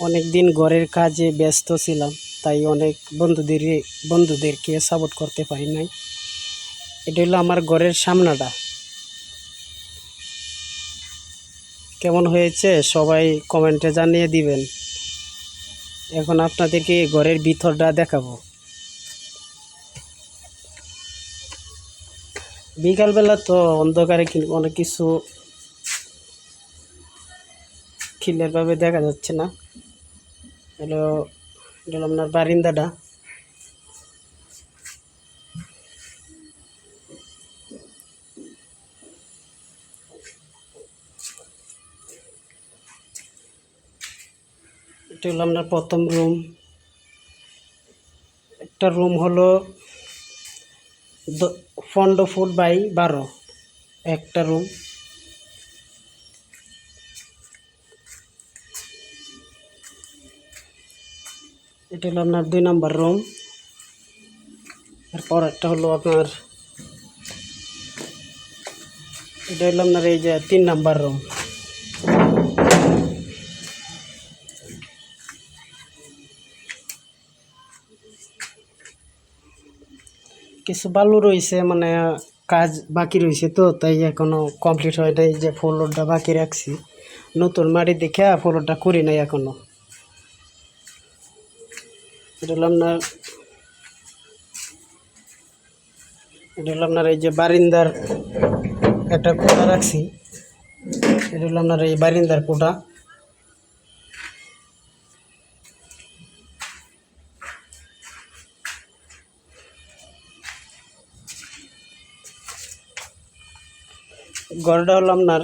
অনেক দিন ঘরের কাজে ব্যস্ত ছিলাম, তাই অনেক বন্ধুদেরকে সাপোর্ট করতে পারি নাই। এটা হলো আমার ঘরের সামনাটা। কেমন হয়েছে সবাই কমেন্টে জানিয়ে দিবেন। এখন আপনাদেরকে ঘরের ভিতরটা দেখাবো। বিকালবেলা তো অন্ধকারে অনেক কিছু ক্লিয়ারভাবে দেখা যাচ্ছে না। এটা হলো আপনার বারিন্দাটা। এটা হলো আপনার প্রথম রুম। একটা রুম হলো 15 ফুট বাই 12 একটা রুম। এটা হলো আপনার 2 নম্বর রুম। এরপর একটা হলো আপনার, এটা হলো আপনার এই যে 3 নম্বর রুম। কিছু বালু রয়েছে, মানে কাজ বাকি রয়েছে, তো তাই এখনো কমপ্লিট হয় নাই। যে ফ্লোরটা বাকি রাখছি, নতুন মাটি দেখে ফ্লোরটা করি নাই এখনো। এটা হলো আপনার এই যে বারিন্দার একটা কোটা রাখছি। এটা হলো আপনার এই বারিন্দার কোটা। ঘরটা হলো আপনার